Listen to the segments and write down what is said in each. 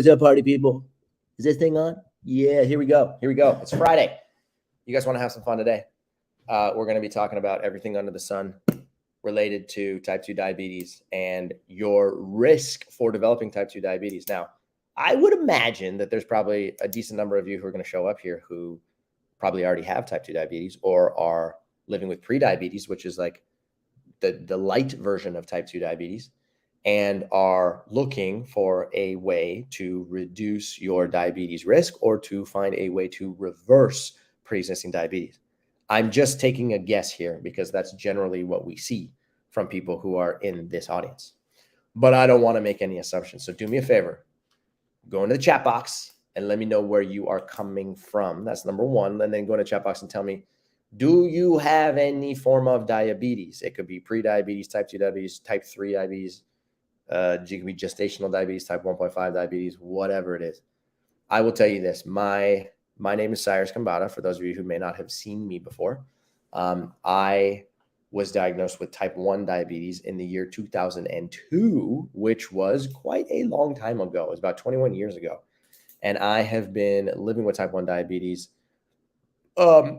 What's up, party people? Is this thing on? Yeah, here we go. Here we go. It's Friday. You guys want to have some fun today? We're going to be talking about everything under the sun related to type 2 diabetes and your risk for developing type 2 diabetes. Now, I would imagine that there's probably a decent number of you who are going to show up here who probably already have type 2 diabetes or are living with prediabetes, which is like the light version of type 2 diabetes, and are looking for a way to reduce your diabetes risk or to find a way to reverse pre-existing diabetes. I'm just taking a guess here because that's generally what we see from people who are in this audience. But I don't want to make any assumptions. So do me a favor, go into the chat box and let me know where you are coming from. That's number one. And then go into the chat box and tell me, do you have any form of diabetes? It could be pre-diabetes, type 2 diabetes, type 3 diabetes. It could be gestational diabetes, type 1.5 diabetes, whatever it is. I will tell you this. My name is Cyrus Khambatta. For those of you who may not have seen me before, I was diagnosed with type 1 diabetes in the year 2002, which was quite a long time ago. It was about 21 years ago. And I have been living with type 1 diabetes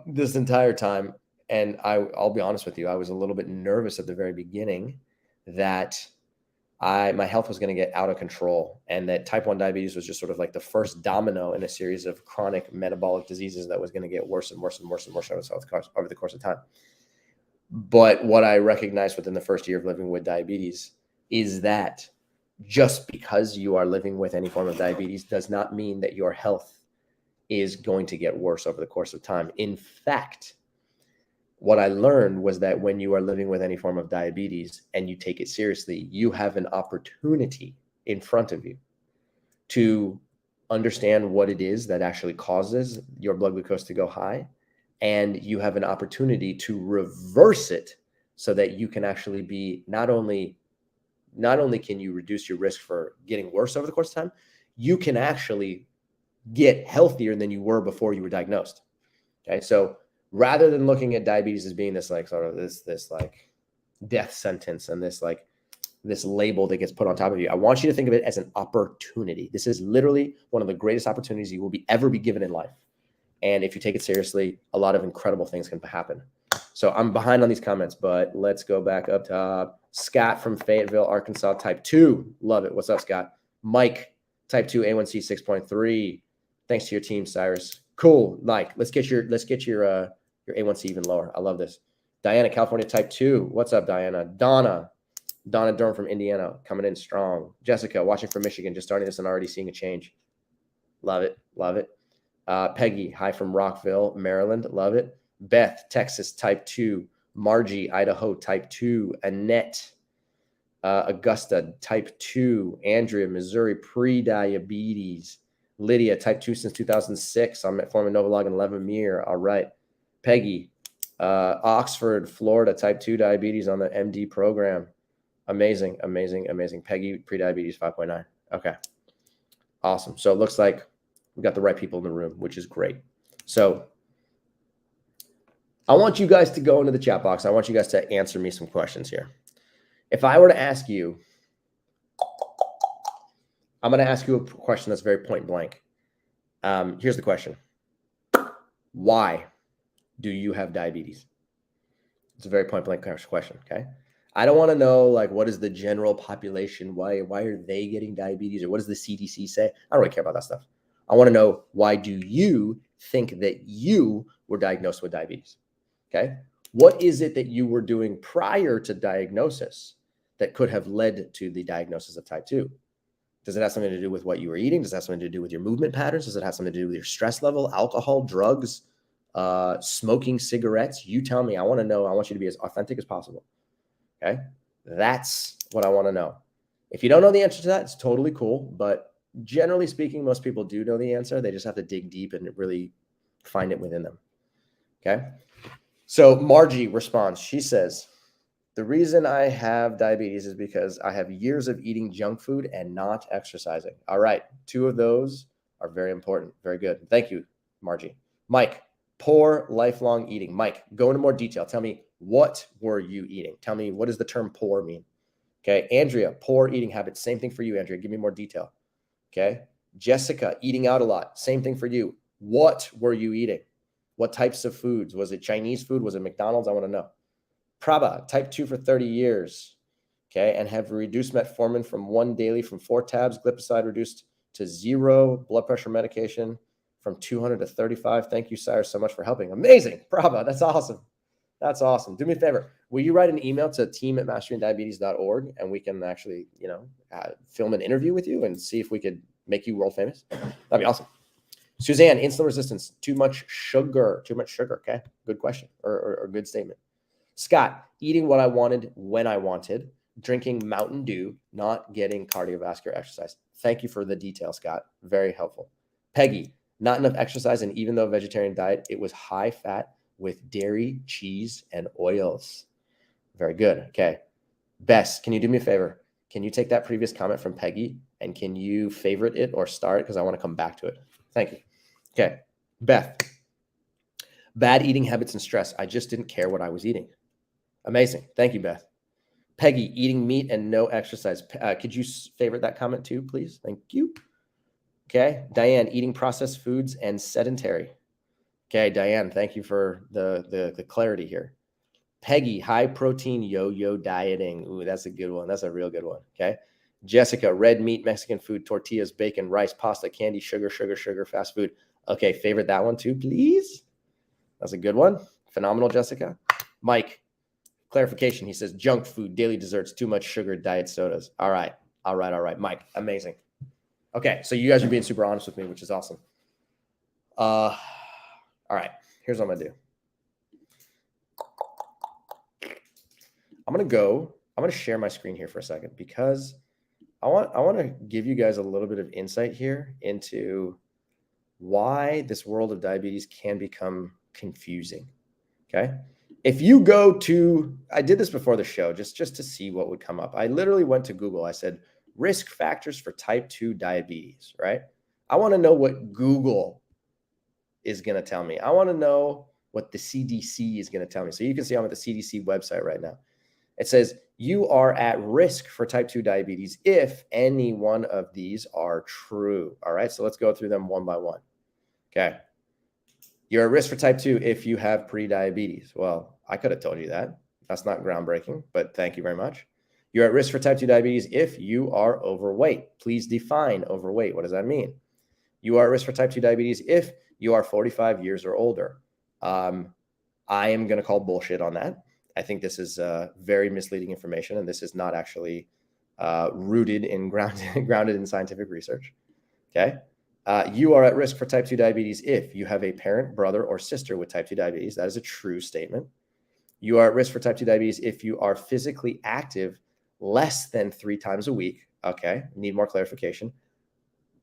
this entire time. And I'll be honest with you, I was a little bit nervous at the very beginning that my health was going to get out of control, and that type 1 diabetes was just sort of like the first domino in a series of chronic metabolic diseases that was going to get worse and worse and worse and worse over the course of time. But what I recognized within the first year of living with diabetes is that just because you are living with any form of diabetes does not mean that your health is going to get worse over the course of time. In fact, what I learned was that when you are living with any form of diabetes and you take it seriously, you have an opportunity in front of you to understand what it is that actually causes your blood glucose to go high. And you have an opportunity to reverse it so that you can actually be not only can you reduce your risk for getting worse over the course of time, you can actually get healthier than you were before you were diagnosed. Okay, so rather than looking at diabetes as being this like sort of this like death sentence and this label that gets put on top of you, I want you to think of it as an opportunity. This is literally one of the greatest opportunities you will ever be given in life. And if you take it seriously, a lot of incredible things can happen. So I'm behind on these comments, but let's go back up top. Scott from Fayetteville, Arkansas, type 2. Love it. What's up, Scott? Mike, type 2, A1C 6.3. Thanks to your team, Cyrus. Cool, Mike. Let's get your A1C even lower. I love this. Diana, California, type 2. What's up, Diana? Donna Durham from Indiana, coming in strong. Jessica, watching from Michigan, just starting this and already seeing a change. Love it. Love it. Peggy, hi from Rockville, Maryland. Love it. Beth, Texas, type 2. Margie, Idaho, type 2. Annette, Augusta, type 2. Andrea, Missouri, pre-diabetes. Lydia, type 2 since 2006. I'm at Forma Novolog and Levemere. All right. Peggy, Oxford, Florida, type 2 diabetes on the MD program. Amazing, amazing, amazing. Peggy, pre-diabetes 5.9. Okay. Awesome. So it looks like we got the right people in the room, which is great. So I want you guys to go into the chat box. I want you guys to answer me some questions here. If I were to ask you, I'm going to ask you a question that's very point blank. Here's the question. Why do you have diabetes? It's a very point blank question, okay? I don't want to know, like, what is the general population? Why are they getting diabetes? Or what does the CDC say? I don't really care about that stuff. I want to know, why do you think that you were diagnosed with diabetes? Okay? What is it that you were doing prior to diagnosis that could have led to the diagnosis of type 2? Does it have something to do with what you were eating? Does it have something to do with your movement patterns? Does it have something to do with your stress level, alcohol, drugs, smoking cigarettes? You tell me. I want to know. I want you to be as authentic as possible. Okay? That's what I want to know. If you don't know the answer to that, it's totally cool. But generally speaking, most people do know the answer. They just have to dig deep and really find it within them. Okay? So Margie responds. She says, the reason I have diabetes is because I have years of eating junk food and not exercising. All right. 2 of those are very important. Very good. Thank you, Margie. Mike, poor lifelong eating. Mike, go into more detail. Tell me, what were you eating? Tell me, what does the term poor mean? Okay. Andrea, poor eating habits. Same thing for you, Andrea. Give me more detail. Okay. Jessica, eating out a lot. Same thing for you. What were you eating? What types of foods? Was it Chinese food? Was it McDonald's? I want to know. Prabha, type 2 for 30 years. Okay, and have reduced metformin from 1 daily from 4 tabs, glipizide reduced to 0, blood pressure medication from 200 to 35. Thank you, Cyrus, so much for helping. Amazing. Prabha, that's awesome. That's awesome. Do me a favor. Will you write an email to team@masteringdiabetes.org and we can actually, film an interview with you and see if we could make you world famous? That'd be awesome. Suzanne, insulin resistance, too much sugar. Okay, good question or good statement. Scott, eating what I wanted when I wanted, drinking Mountain Dew, not getting cardiovascular exercise. Thank you for the detail, Scott. Very helpful. Peggy, not enough exercise, and even though vegetarian diet, it was high fat with dairy, cheese, and oils. Very good. Okay. Bess, can you do me a favor? Can you take that previous comment from Peggy and can you favorite it or star it? Because I want to come back to it. Thank you. Okay. Beth, bad eating habits and stress. I just didn't care what I was eating. Amazing. Thank you, Beth. Peggy, eating meat and no exercise. Could you favorite that comment too, please? Thank you. Okay. Diane, eating processed foods and sedentary. Okay, Diane, thank you for the clarity here. Peggy, high protein yo-yo dieting. Ooh, that's a good one. That's a real good one. Okay. Jessica, red meat, Mexican food, tortillas, bacon, rice, pasta, candy, sugar, fast food. Okay, favorite that one too, please. That's a good one. Phenomenal, Jessica. Mike, clarification. He says junk food, daily desserts, too much sugar, diet sodas. All right. Mike, amazing. Okay, so you guys are being super honest with me, which is awesome. All right, here's what I'm gonna do. I'm gonna share my screen here for a second because I want to give you guys a little bit of insight here into why this world of diabetes can become confusing. Okay. If you go to, I did this before the show just to see what would come up. I literally went to Google. I said, risk factors for type 2 diabetes, right? I want to know what Google is going to tell me. I want to know what the CDC is going to tell me. So you can see I'm at the CDC website right now. It says you are at risk for type 2 diabetes if any one of these are true. All right, so let's go through them one by one. Okay. You're at risk for type 2 if you have prediabetes. Well, I could have told you that. That's not groundbreaking, but thank you very much. You're at risk for type 2 diabetes if you are overweight. Please define overweight. What does that mean? You are at risk for type 2 diabetes if you are 45 years or older. I am going to call bullshit on that. I think this is very misleading information, and this is not actually rooted in grounded in scientific research. Okay. You are at risk for type 2 diabetes if you have a parent, brother, or sister with type 2 diabetes. That is a true statement. You are at risk for type 2 diabetes if you are physically active less than 3 times a week. Okay. Need more clarification.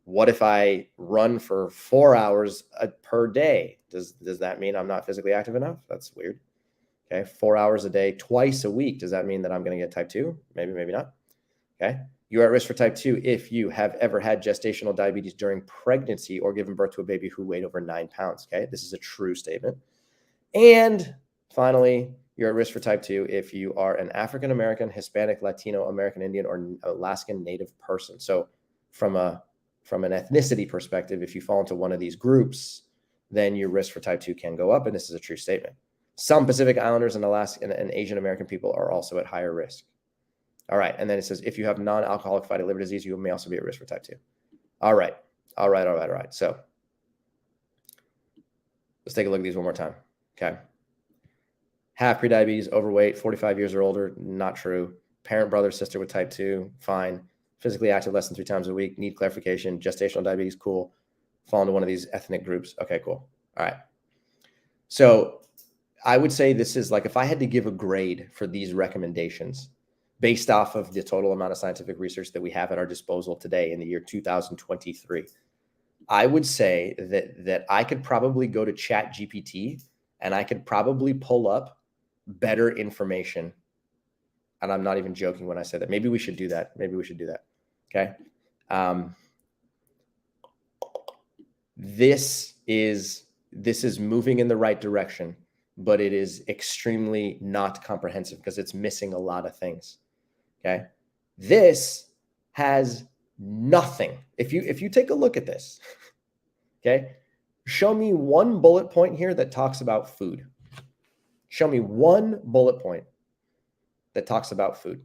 What if I run for 4 hours per day? Does that mean I'm not physically active enough? That's weird. Okay. 4 hours a day, twice a week. Does that mean that I'm going to get type 2? Maybe, maybe not. Okay. You're at risk for type 2 if you have ever had gestational diabetes during pregnancy or given birth to a baby who weighed over 9 pounds. Okay. This is a true statement. And finally, you're at risk for type 2 if you are an African American, Hispanic, Latino, American Indian, or Alaskan Native person. So from an ethnicity perspective, if you fall into one of these groups, then your risk for type 2 can go up. And this is a true statement. Some Pacific Islanders and Alaskan and Asian American people are also at higher risk. All right. And then it says, if you have non-alcoholic fatty liver disease, you may also be at risk for type 2. All right. So let's take a look at these one more time. Okay. Have prediabetes, overweight, 45 years or older, not true. Parent, brother, sister with type 2, fine. Physically active less than 3 times a week, need clarification. Gestational diabetes, cool. Fall into one of these ethnic groups. Okay, cool. All right. So I would say this is like, if I had to give a grade for these recommendations based off of the total amount of scientific research that we have at our disposal today in the year 2023, I would say that I could probably go to ChatGPT and I could probably pull up better information. And I'm not even joking when I say that. Maybe we should do that. Okay. This is moving in the right direction, but it is extremely not comprehensive because it's missing a lot of things. Okay. This has Nothing. If you take a look at this, okay, show me one bullet point here that talks about food. Show me one bullet point that talks about food.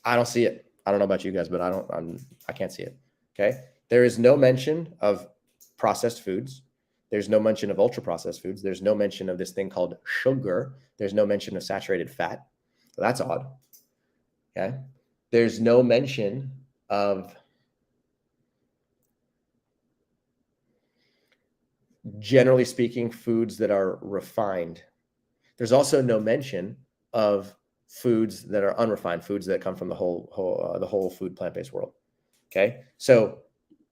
I don't see it. I don't know about you guys, but I can't see it. Okay. There is no mention of processed foods. There's no mention of ultra processed foods. There's no mention of this thing called sugar. There's no mention of saturated fat. So that's odd. Okay. There's no mention of, generally speaking, foods that are refined. There's also no mention of foods that are unrefined, foods that come from the whole food plant-based world. Okay. So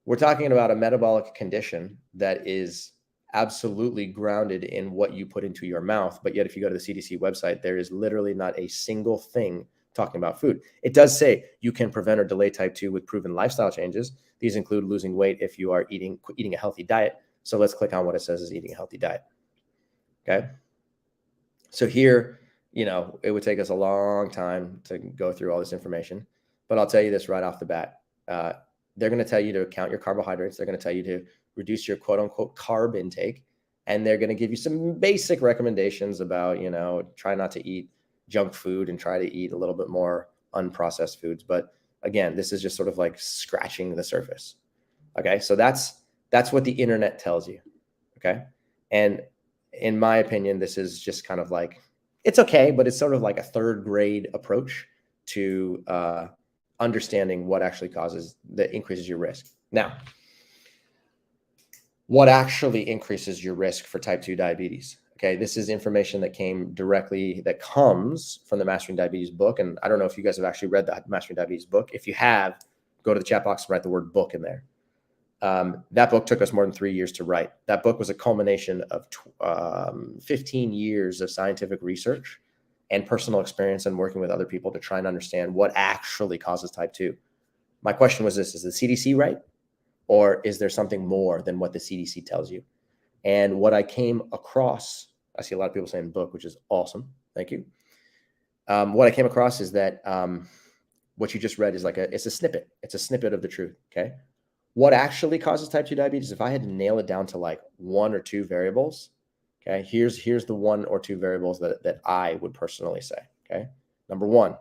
we're talking about a metabolic condition that is absolutely grounded in what you put into your mouth. But yet, if you go to the CDC website, there is literally not a single thing talking about food. It does say you can prevent or delay type 2 with proven lifestyle changes. These include losing weight if you are eating a healthy diet. So let's click on what it says is eating a healthy diet. Okay. So here, it would take us a long time to go through all this information, but I'll tell you this right off the bat. They're going to tell you to count your carbohydrates. They're going to tell you to reduce your quote unquote carb intake. And they're going to give you some basic recommendations about, try not to eat junk food and try to eat a little bit more unprocessed foods. But again, this is just sort of like scratching the surface. Okay. So that's what the internet tells you. Okay. And in my opinion, this is just kind of like, it's okay, but it's sort of like a third grade approach to understanding what actually increases your risk. Now, what actually increases your risk for type 2 diabetes? Okay, this is information that comes from the Mastering Diabetes book. And I don't know if you guys have actually read the Mastering Diabetes book. If you have, go to the chat box and write the word book in there. That book took us more than 3 years to write. That book was a culmination of 15 years of scientific research and personal experience and working with other people to try and understand what actually causes type 2. My question was this: is the CDC right? Or is there something more than what the CDC tells you? And what I came across, I see a lot of people saying book, which is awesome. Thank you. What I came across is that what you just read is it's a snippet. It's a snippet of the truth. Okay. What actually causes type 2 diabetes, if I had to nail it down to like one or two variables, okay, here's the one or two variables that I would personally say, okay? Number one,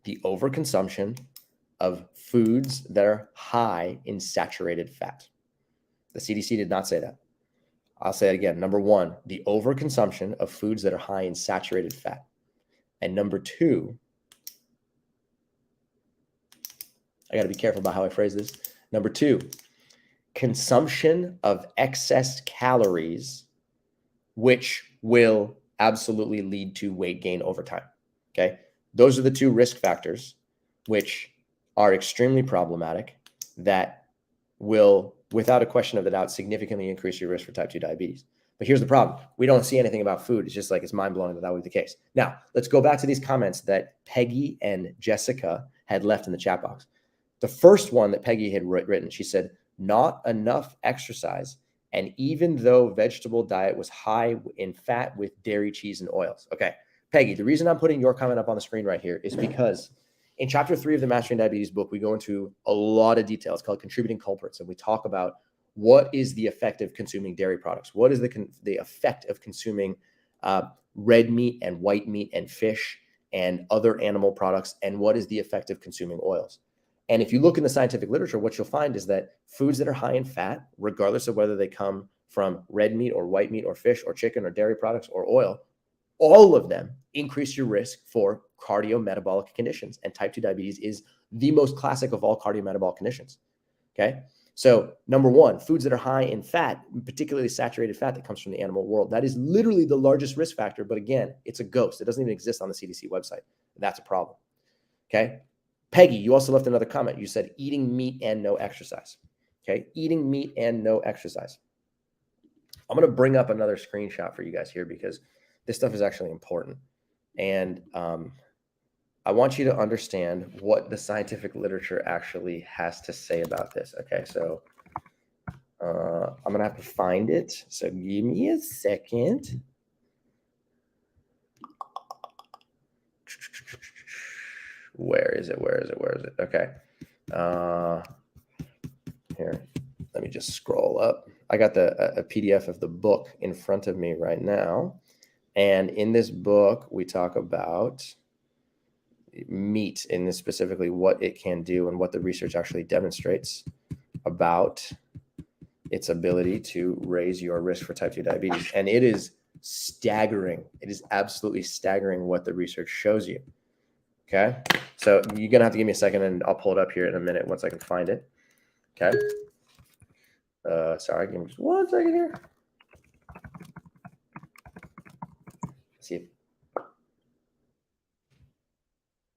the overconsumption of foods that are high in saturated fat. The CDC did not say that. I'll say it again. Number one, the overconsumption of foods that are high in saturated fat. And number two, I got to be careful about how I phrase this. Number two, consumption of excess calories, which will absolutely lead to weight gain over time. Okay. Those are the two risk factors, which are extremely problematic, that will, without a question of a doubt, significantly increase your risk for type 2 diabetes. But here's the problem. We don't see anything about food. It's just like, it's mind-blowing that would be the case. Now, let's go back to these comments that Peggy and Jessica had left in the chat box. The first one that Peggy had written, she said, not enough exercise. And even though vegetable diet was high in fat with dairy, cheese, and oils. Okay, Peggy, the reason I'm putting your comment up on the screen right here is because in chapter 3 of the Mastering Diabetes book, we go into a lot of details called contributing culprits. And we talk about what is the effect of consuming dairy products? What is the effect of consuming red meat and white meat and fish and other animal products? And what is the effect of consuming oils? And if you look in the scientific literature, what you'll find is that foods that are high in fat, regardless of whether they come from red meat or white meat or fish or chicken or dairy products or oil, all of them increase your risk for cardiometabolic conditions. And type 2 diabetes is the most classic of all cardiometabolic conditions. Okay. So number one, foods that are high in fat, particularly saturated fat that comes from the animal world, that is literally the largest risk factor. But again, it's a ghost. It doesn't even exist on the CDC website. That's a problem. Okay. Peggy, you also left another comment. You said eating meat and no exercise. Okay. Eating meat and no exercise. I'm going to bring up another screenshot for you guys here because this stuff is actually important. And I want you to understand what the scientific literature actually has to say about this. Okay. So I'm going to have to find it. So give me a second. Where is it? Okay. Here, let me just scroll up. I got a PDF of the book in front of me right now. And in this book, we talk about meat, and specifically what it can do and what the research actually demonstrates about its ability to raise your risk for type 2 diabetes. And it is staggering. It is absolutely staggering what the research shows you. Okay. So you're going to have to give me a second and I'll pull it up here in a minute once I can find it. Okay. Sorry, give me just 1 second here. Let's see if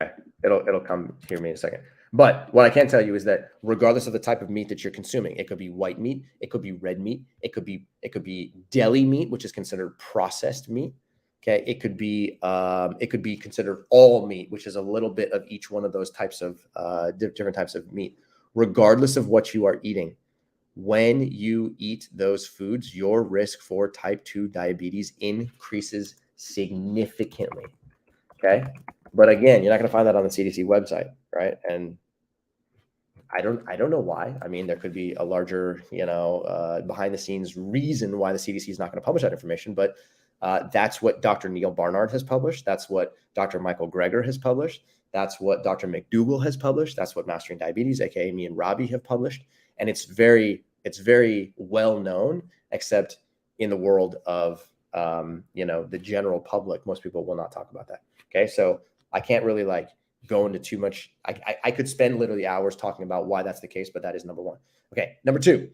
okay. It'll come here in a second. But what I can tell you is that regardless of the type of meat that you're consuming, it could be white meat, it could be red meat, it could be deli meat, which is considered processed meat. Okay, it could be considered all meat, which is a little bit of each one of those types of different types of meat. Regardless of what you are eating, when you eat those foods, your risk for type 2 diabetes increases significantly. Okay. But again, you're not going to find that on the CDC website, right? And I don't know why. I mean, there could be a larger, behind the scenes reason why the CDC is not going to publish that information. But that's what Dr. Neil Barnard has published. That's what Dr. Michael Greger has published. That's what Dr. McDougall has published. That's what Mastering Diabetes, aka me and Robbie, have published. And it's very well known, except in the world of the general public, most people will not talk about that. Okay, so I can't really go into too much. I could spend literally hours talking about why that's the case, but that is number one. Okay, number two,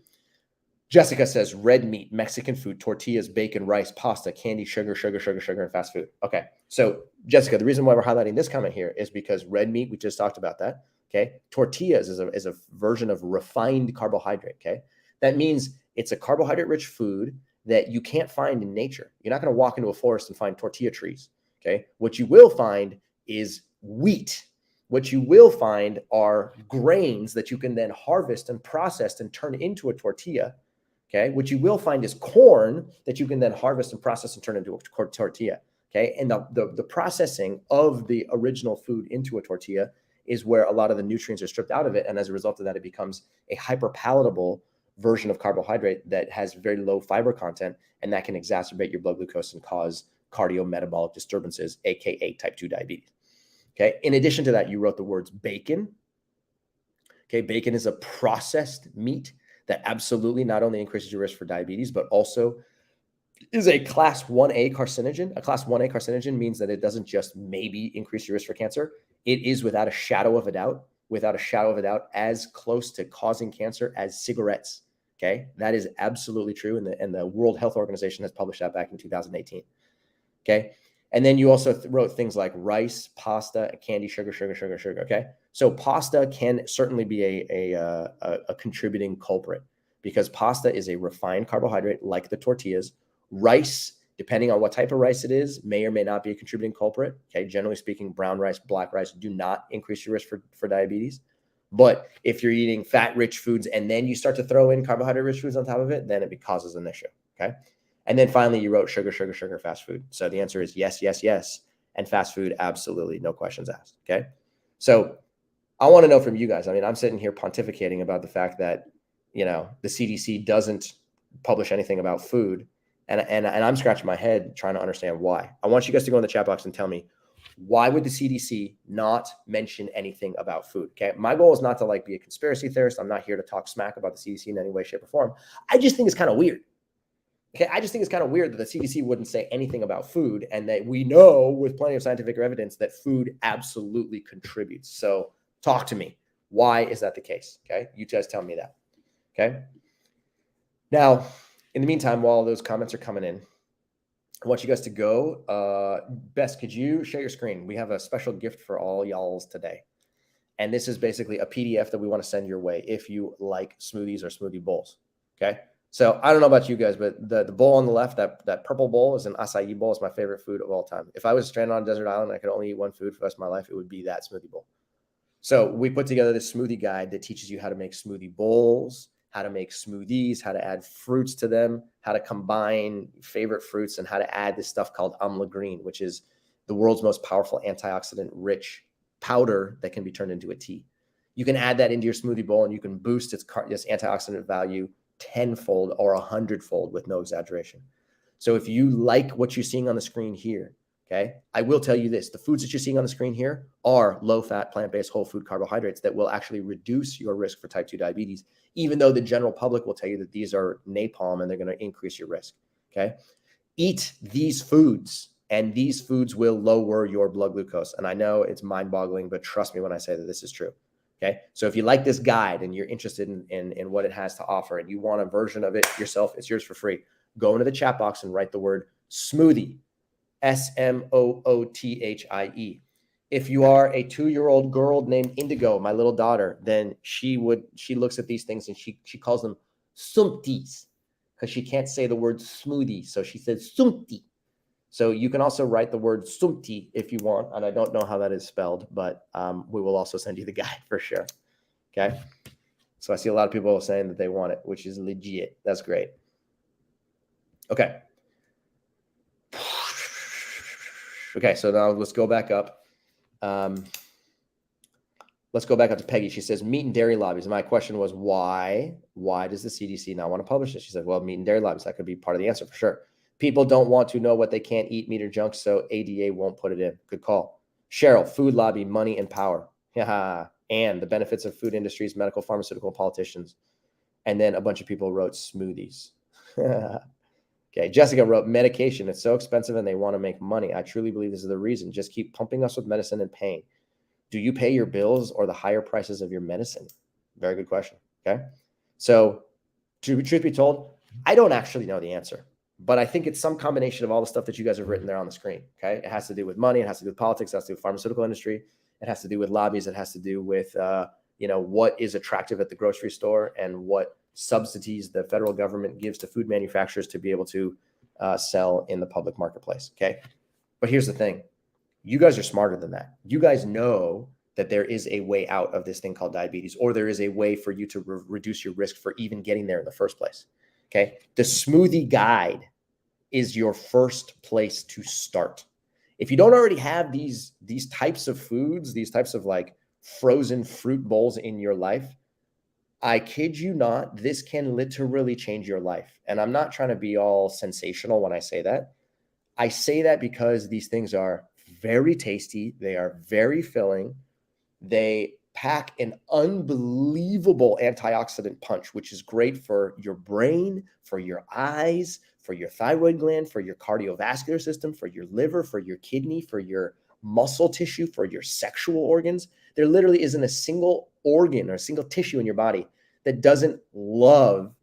Jessica says red meat, Mexican food, tortillas, bacon, rice, pasta, candy, sugar, and fast food. Okay, so Jessica, the reason why we're highlighting this comment here is because red meat, we just talked about that. Okay, tortillas is a version of refined carbohydrate. Okay, that means it's a carbohydrate-rich food that you can't find in nature. You're not going to walk into a forest and find tortilla trees. Okay, what you will find is wheat. What you will find are grains that you can then harvest and process and turn into a tortilla. Okay, what you will find is corn that you can then harvest and process and turn into a tortilla. Okay, and the processing of the original food into a tortilla is where a lot of the nutrients are stripped out of it, and as a result of that, it becomes a hyperpalatable version of carbohydrate that has very low fiber content, and that can exacerbate your blood glucose and cause cardiometabolic disturbances, aka type 2 diabetes. Okay. In addition to that, you wrote the words bacon. Okay. Bacon is a processed meat that absolutely not only increases your risk for diabetes, but also is a class 1A carcinogen. A class 1A carcinogen means that it doesn't just maybe increase your risk for cancer. It is without a shadow of a doubt, as close to causing cancer as cigarettes. Okay. That is absolutely true. And the World Health Organization has published that back in 2018. Okay. And then you also wrote things like rice, pasta, candy, sugar. Okay. So pasta can certainly be a contributing culprit because pasta is a refined carbohydrate like the tortillas. Rice, depending on what type of rice it is, may or may not be a contributing culprit. Okay. Generally speaking, brown rice, black rice do not increase your risk for diabetes. But if you're eating fat-rich foods and then you start to throw in carbohydrate-rich foods on top of it, then it causes an issue. Okay. And then finally, you wrote sugar, fast food. So the answer is yes. And fast food, absolutely, no questions asked. Okay. So I want to know from you guys. I mean, I'm sitting here pontificating about the fact that, the CDC doesn't publish anything about food. And I'm scratching my head trying to understand why. I want you guys to go in the chat box and tell me, why would the CDC not mention anything about food? Okay. My goal is not to be a conspiracy theorist. I'm not here to talk smack about the CDC in any way, shape, or form. I just think it's kind of weird. Okay, I just think it's kind of weird that the CDC wouldn't say anything about food, and that we know with plenty of scientific evidence that food absolutely contributes. So talk to me. Why is that the case? Okay, you guys tell me that. Okay. Now, in the meantime, while those comments are coming in, I want you guys to go. Bess, could you share your screen? We have a special gift for all y'alls today. And this is basically a PDF that we want to send your way if you like smoothies or smoothie bowls. Okay. So I don't know about you guys, but the bowl on the left, that purple bowl is an acai bowl. It's my favorite food of all time. If I was stranded on a desert island, I could only eat one food for the rest of my life, it would be that smoothie bowl. So we put together this smoothie guide that teaches you how to make smoothie bowls, how to make smoothies, how to add fruits to them, how to combine favorite fruits, and how to add this stuff called amla green, which is the world's most powerful antioxidant-rich powder that can be turned into a tea. You can add that into your smoothie bowl and you can boost its antioxidant value tenfold or 100-fold with no exaggeration. So if you like what you're seeing on the screen here, okay, I will tell you this, the foods that you're seeing on the screen here are low-fat, plant-based, whole food carbohydrates that will actually reduce your risk for type 2 diabetes, even though the general public will tell you that these are napalm and they're going to increase your risk, okay? Eat these foods, and these foods will lower your blood glucose. And I know it's mind-boggling, but trust me when I say that this is true. Okay. So if you like this guide and you're interested in what it has to offer and you want a version of it yourself, it's yours for free. Go into the chat box and write the word smoothie, SMOOTHIE. If you are a 2-year-old girl named Indigo, my little daughter, then she looks at these things and she calls them sumpties because she can't say the word smoothie. So she says sumpti. So you can also write the word sumti if you want, and I don't know how that is spelled, but we will also send you the guide for sure. Okay. So I see a lot of people saying that they want it, which is legit. That's great. Okay. Okay. So now let's go back up. Let's go back up to Peggy. She says meat and dairy lobbies. And my question was why does the CDC not want to publish this? She said, well, meat and dairy lobbies, that could be part of the answer for sure. People don't want to know what they can't eat, meat or junk, so ADA won't put it in. Good call. Cheryl, food lobby, money and power. Yeah, and the benefits of food industries, medical, pharmaceutical, politicians. And then a bunch of people wrote smoothies. Okay, Jessica wrote medication. It's so expensive and they want to make money. I truly believe this is the reason. Just keep pumping us with medicine and pain. Do you pay your bills or the higher prices of your medicine? Very good question. Okay, so truth be told, I don't actually know the answer. But I think it's some combination of all the stuff that you guys have written there on the screen. Okay. It has to do with money. It has to do with politics. It has to do with pharmaceutical industry. It has to do with lobbies. It has to do with, what is attractive at the grocery store and what subsidies the federal government gives to food manufacturers to be able to sell in the public marketplace. Okay. But here's the thing. You guys are smarter than that. You guys know that there is a way out of this thing called diabetes, or there is a way for you to reduce your risk for even getting there in the first place. Okay. The smoothie guide is your first place to start. If you don't already have these types of foods, these types of like frozen fruit bowls in your life, I kid you not, this can literally change your life. And I'm not trying to be all sensational when I say that. I say that because these things are very tasty. They are very filling. They pack an unbelievable antioxidant punch, which is great for your brain, for your eyes, for your thyroid gland, for your cardiovascular system, for your liver, for your kidney, for your muscle tissue, for your sexual organs. There literally isn't a single organ or a single tissue in your body that doesn't love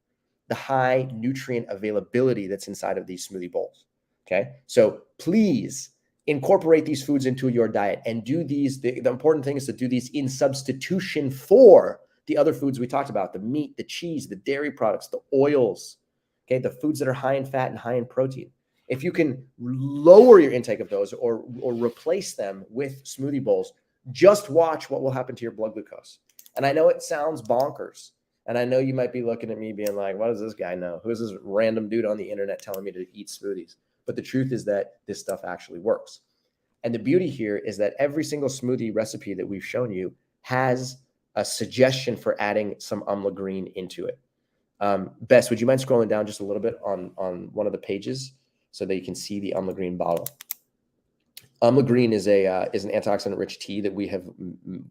the high nutrient availability that's inside of these smoothie bowls. Okay. So please incorporate these foods into your diet and do these. The important thing is to do these in substitution for the other foods we talked about, the meat, the cheese, the dairy products, the oils, okay, the foods that are high in fat and high in protein. If you can lower your intake of those or replace them with smoothie bowls, just watch what will happen to your blood glucose. And I know it sounds bonkers. And I know you might be looking at me being like, what does this guy know? Who is this random dude on the internet telling me to eat smoothies? But the truth is that this stuff actually works. And the beauty here is that every single smoothie recipe that we've shown you has a suggestion for adding some amla green into it. Bess, would you mind scrolling down just a little bit on one of the pages so that you can see the amla green bottle? Amla green is an antioxidant-rich tea that we have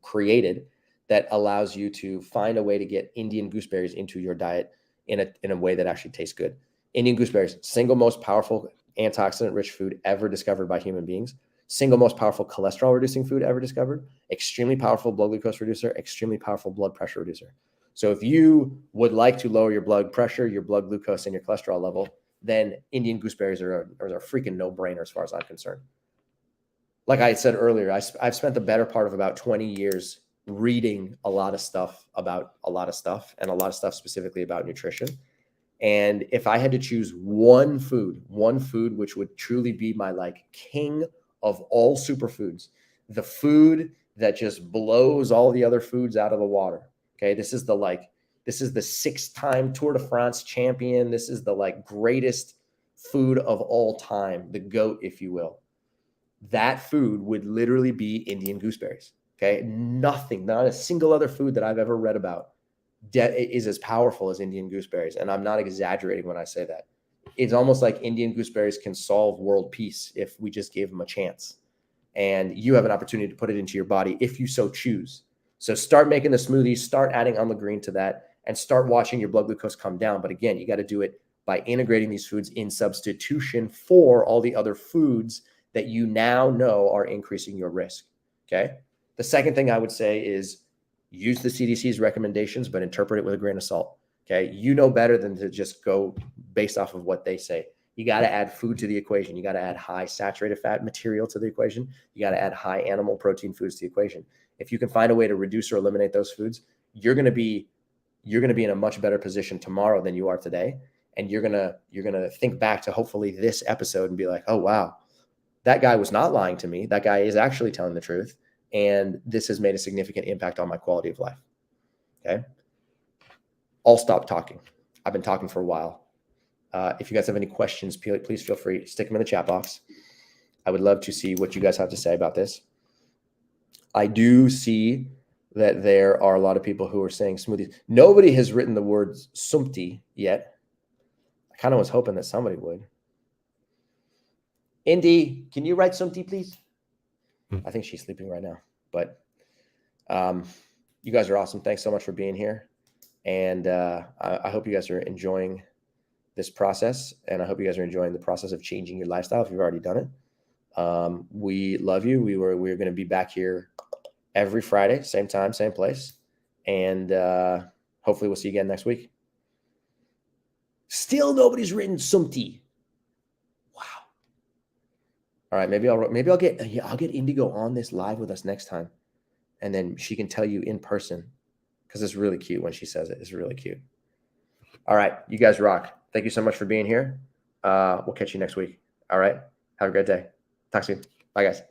created that allows you to find a way to get Indian gooseberries into your diet in a way that actually tastes good. Indian gooseberries, single most powerful antioxidant-rich food ever discovered by human beings, single most powerful cholesterol-reducing food ever discovered, extremely powerful blood glucose reducer, extremely powerful blood pressure reducer. So if you would like to lower your blood pressure, your blood glucose, and your cholesterol level, then Indian gooseberries are a freaking no-brainer as far as I'm concerned. Like I said earlier, I've spent the better part of about 20 years reading a lot of stuff about a lot of stuff, and a lot of stuff specifically about nutrition. And if I had to choose one food which would truly be my like king of all superfoods, the food that just blows all the other foods out of the water. Okay. This is the 6-time Tour de France champion. This is the like greatest food of all time, the GOAT, if you will. That food would literally be Indian gooseberries. Okay. Nothing, not a single other food that I've ever read about is as powerful as Indian gooseberries. And I'm not exaggerating when I say that. It's almost like Indian gooseberries can solve world peace if we just gave them a chance. And you have an opportunity to put it into your body if you so choose. So start making the smoothies, start adding on the green to that, and start watching your blood glucose come down. But again, you got to do it by integrating these foods in substitution for all the other foods that you now know are increasing your risk. Okay. The second thing I would say is use the CDC's recommendations, but interpret it with a grain of salt. Okay. You know better than to just go based off of what they say. You got to add food to the equation. You got to add high saturated fat material to the equation. You got to add high animal protein foods to the equation. If you can find a way to reduce or eliminate those foods, you're going to be in a much better position tomorrow than you are today. And you're going to think back to hopefully this episode and be like, oh, wow, that guy was not lying to me. That guy is actually telling the truth. And this has made a significant impact on my quality of life. Okay. I'll stop talking. I've been talking for a while. If you guys have any questions, please feel free to stick them in the chat box. I would love to see what you guys have to say about this. I do see that there are a lot of people who are saying smoothies. Nobody has written the word sumpti yet. I kind of was hoping that somebody would. Indy, can you write sumpti, please? I think she's sleeping right now. But you guys are awesome. Thanks so much for being here. And I hope you guys are enjoying this process. And I hope you guys are enjoying the process of changing your lifestyle if you've already done it. We love you. We're going to be back here every Friday, same time, same place. And hopefully we'll see you again next week. Still nobody's written sumpti. Wow. All right, maybe I'll get Indigo on this live with us next time. And then she can tell you in person, because it's really cute when she says it. It's really cute. All right, you guys rock. Thank you so much for being here. We'll catch you next week. All right, have a great day. Talk soon. Bye, guys.